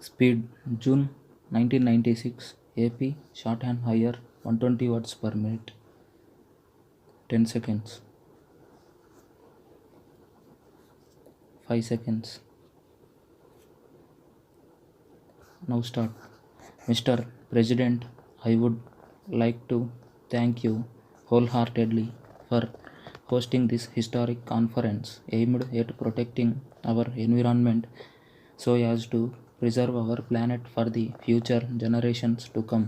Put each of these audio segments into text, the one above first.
Speed June 1996 AP shorthand higher 120 words per minute 10 seconds 5 seconds. Now start. Mr. President, I would like to thank you wholeheartedly for hosting this historic conference aimed at protecting our environment so as to preserve our planet for the future generations to come.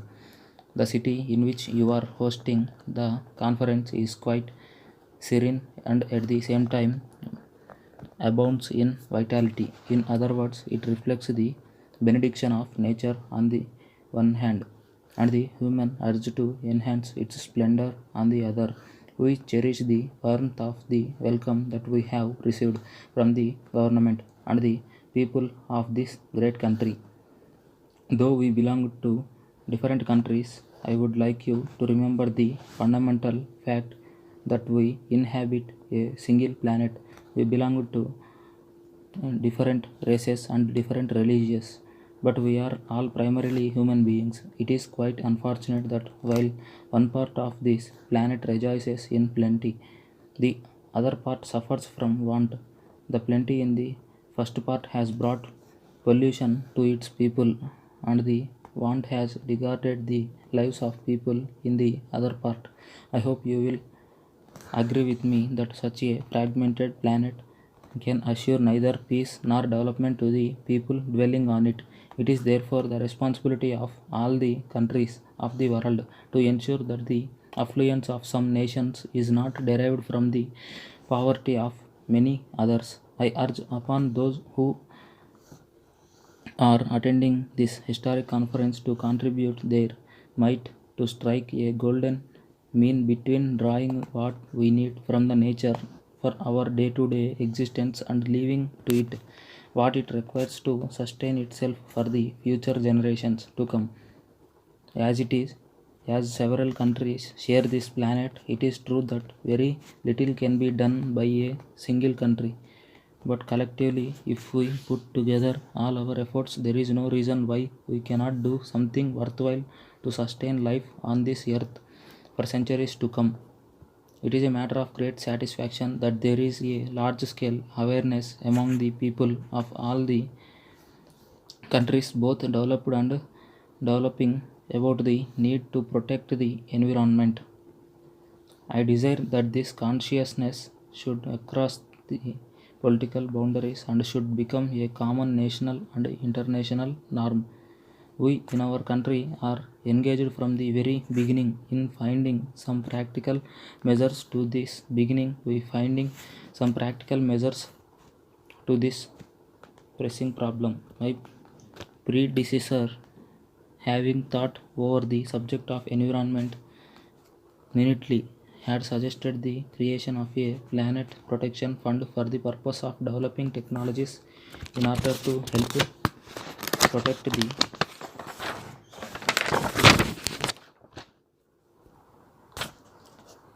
The city in which you are hosting the conference is quite serene and at the same time abounds in vitality. In other words, it reflects the benediction of nature on the one hand and the human urge to enhance its splendor on the other. We cherish the warmth of the welcome that we have received from the government and the people of this great country. Though we belong to different countries, I would like you to remember the fundamental fact that we inhabit a single planet. We belong to different races and different religions, but we are all primarily human beings. It is quite unfortunate that while one part of this planet rejoices in plenty, the other part suffers from want. The plenty in the first part has brought pollution to its people, and the want has degraded the lives of people in the other part. I hope you will agree with me that such a fragmented planet can assure neither peace nor development to the people dwelling on it. It is therefore the responsibility of all the countries of the world to ensure that the affluence of some nations is not derived from the poverty of many others. I urge upon those who are attending this historic conference to contribute their might to strike a golden mean between drawing what we need from the nature for our day to day existence and leaving to it what it requires to sustain itself for the future generations to come. As it is, as several countries share this planet, it is true that very little can be done by a single country. But collectively, if we put together all our efforts, there is no reason why we cannot do something worthwhile to sustain life on this earth for centuries to come. It is a matter of great satisfaction that there is a large scale awareness among the people of all the countries, both developed and developing, about the need to protect the environment. I desire that this consciousness should cross the political boundaries and should become a common national and international norm. We in our country are engaged from the very beginning in finding some practical measures to this beginning. We finding some practical measures to this pressing problem. My predecessor, having thought over the subject of environment minutely, had suggested the creation of a planet protection fund for the purpose of developing technologies in order to help protect the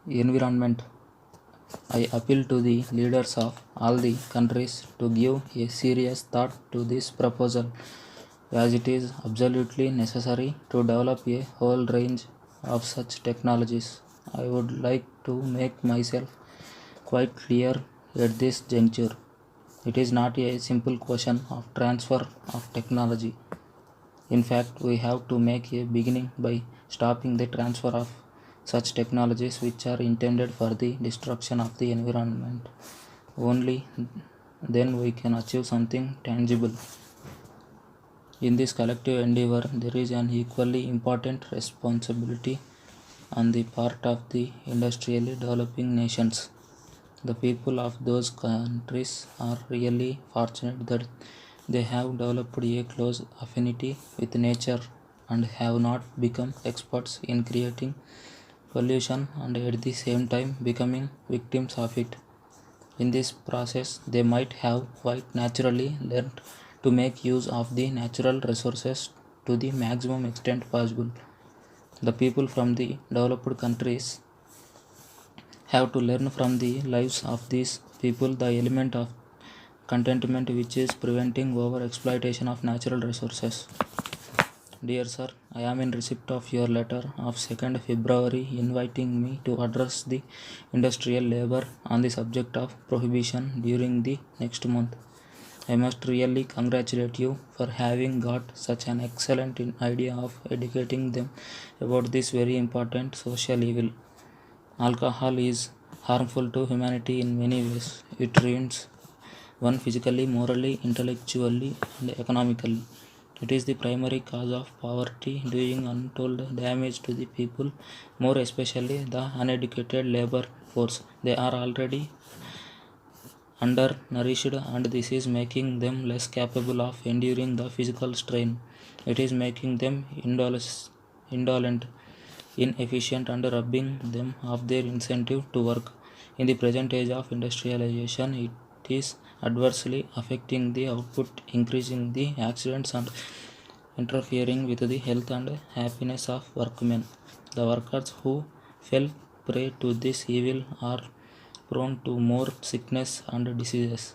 environment. I appeal to the leaders of all the countries to give a serious thought to this proposal, as it is absolutely necessary to develop a whole range of such technologies. I would like to make myself quite clear at this juncture. It is not a simple question of transfer of technology. In fact, we have to make a beginning by stopping the transfer of such technologies which are intended for the destruction of the environment. Only then we can achieve something tangible. In this collective endeavor, there is an equally important responsibility on the part of the industrially developing nations. The people of those countries are really fortunate that they have developed a close affinity with nature and have not become experts in creating pollution and at the same time becoming victims of it. In this process, they might have quite naturally learned to make use of the natural resources to the maximum extent possible. The people from the developed countries have to learn from the lives of these people the element of contentment which is preventing over exploitation of natural resources. Dear sir, I am in receipt of your letter of 2nd February inviting me to address the industrial labor on the subject of prohibition during the next month. I must really congratulate you for having got such an excellent idea of educating them about this very important social evil. Alcohol is harmful to humanity in many ways. It ruins one physically, morally, intellectually, and economically. It is the primary cause of poverty, doing untold damage to the people, more especially the uneducated labor force. They are already undernourished, and this is making them less capable of enduring the physical strain. It is making them indolent, inefficient, and robbing them of their incentive to work. In the present age of industrialization, it is adversely affecting the output, increasing the accidents, and interfering with the health and happiness of workmen. The workers who fell prey to this evil are prone to more sickness and diseases.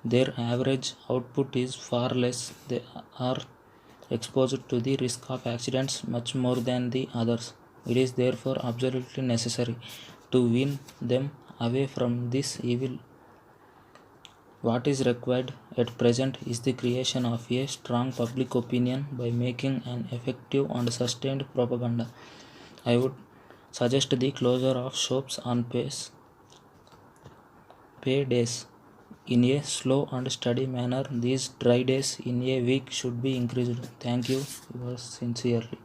Their average output is far less. They are exposed to the risk of accidents much more than the others. It is therefore absolutely necessary to wean them away from this evil. What is required at present is the creation of a strong public opinion by making an effective and sustained propaganda. I would suggest the closure of shops on pay days in a slow and steady manner. These dry days in a week should be increased. Thank you. Yours sincerely.